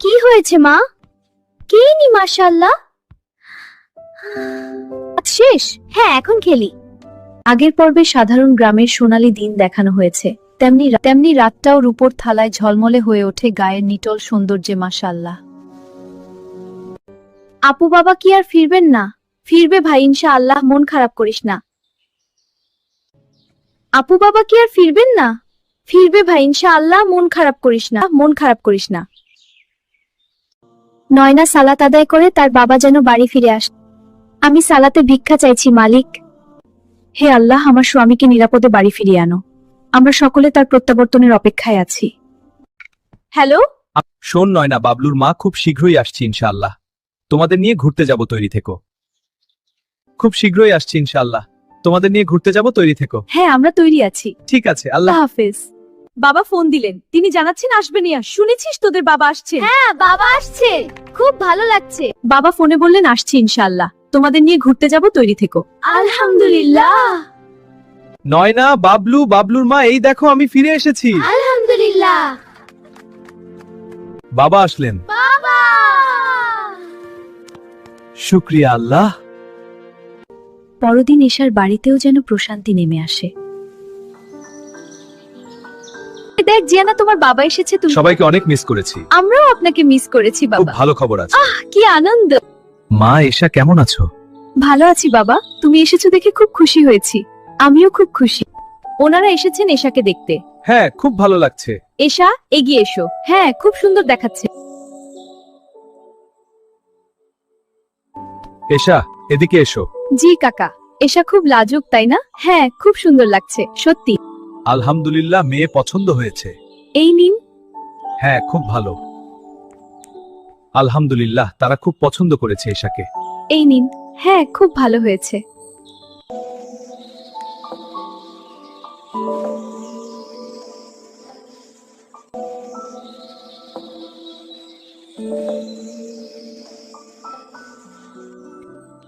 কি হয়েছে মা? কে নি মাশাআল্লাহ। শেষ? হ্যাঁ, এখন খেলি। আগের পর্বে সাধারণ গ্রামের সোনালী দিন দেখানো হয়েছে, তেমনি রাতটাও রূপোর থালায় ঝলমলে হয়ে ওঠে গায়ের নিটল সৌন্দর্যে। মাশাআল্লাহ। আপু বাবা কি আর ফিরবেন না? ফিরবে ভাই ইনশাআল্লাহ, মন খারাপ করিস না। আপু বাবা কি আর ফিরবেন না? ফিরবে ভাই ইনশাআল্লাহ, মন খারাপ করিস না, মন খারাপ করিস না। নয়না সালাত আদায় করে তার বাবা যেন বাড়ি ফিরে আসে। আমি সালাতে ভিক্ষা চাইছি মালিক। হে আল্লাহ, আমার স্বামীকে নিরাপদে বাড়ি ফিরিয়ে আনো। আমরা সকলে তার প্রত্যাবর্তনের অপেক্ষায় আছি। হ্যালো, শোন নয়না, বাবলুর মা খুব শীঘ্রই আসছি ইনশাআল্লাহ। তোমাদের নিয়ে ঘুরতে যাব, তৈরি থেকো। খুব শীঘ্রই আসছি ইনশাআল্লাহ, তোমাদের নিয়ে ঘুরতে যাব, তৈরি থেকো। হ্যাঁ, আমরা তৈরি আছি। ঠিক আছে, আল্লাহ হাফেজ। বাবা ফোন দিলেন, তিনি জানাচ্ছেন আসবেন। শুনেছিস তোদের বাবা আসছে? হ্যাঁ বাবা আসছে, খুব ভালো লাগছে। বাবা ফোনে বললেন আসছি ইনশাআল্লাহ, তোমাদের নিয়ে ঘুরতে যাব, তৈরি থেকো। আলহামদুলিল্লাহ, নয়না, বাবলুর মা, এই দেখো আমি ফিরে এসেছি। আলহামদুলিল্লাহ। বাবা আসলেন। বাবা, শুকরিয়া আল্লাহ। পরদিন এশার বাড়িতেও যেন প্রশান্তি নেমে আসে। দেখ জিয়ানা, তোমার বাবা এসেছে। তুমি সবাইকে অনেক মিস করেছি। আমরাও আপনাকে মিস করেছি খুব বাবা। ভালো খবর আছে। কি আনন্দ। মা, এশা কেমন আছো? ভালো আছি বাবা, তুমি এসেছো দেখে খুব খুশি হয়েছি। আমিও খুব খুশি। ওনারা এসেছেন এশাকে দেখতে। হ্যাঁ, খুব ভালো লাগছে। এশা, এগিয়ে এসো। হ্যাঁ, খুব সুন্দর দেখাচ্ছে। এশা, এদিকে এসো। জি কাকা। এশা খুব লাজুক, তাই না? হ্যাঁ, খুব সুন্দর লাগছে সত্যি। আলহামদুলিল্লাহ, মেয়ে পছন্দ হয়েছে। এই নিন। হ্যাঁ, খুব ভালো। আলহামদুলিল্লাহ, তারা খুব পছন্দ করেছে এশাকে। এই নিন। হ্যাঁ, খুব ভালো হয়েছে।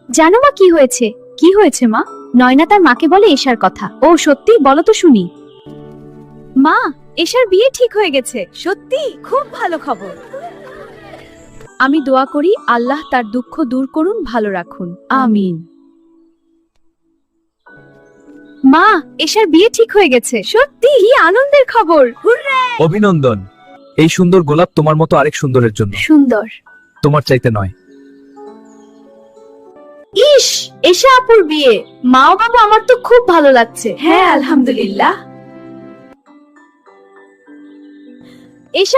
জানো মা কি হয়েছে? কি হয়েছে মা? নয়না তার মাকে বলে এশার কথা। ও সত্যি? বলো তো শুনি। মা, এশার বিয়ে ঠিক হয়ে গেছে। সত্যি? খুব ভালো খবর। আমি দোয়া করি আল্লাহ তার দুঃখ দূর করুন, ভালো রাখুন। আমিন। মা, এশার বিয়ে ঠিক হয়ে গেছে। সত্যি? কি আনন্দের খবর। হুররে! অভিনন্দন। এই সুন্দর গোলাপ তোমার মতো আরেক সুন্দরের জন্য। সুন্দর। তোমার চাইতে নয়। ইস, এশা আপুর বিয়ে। মা ও বাবা, আমার তো খুব ভালো লাগছে। হ্যাঁ, আলহামদুলিল্লাহ। এশার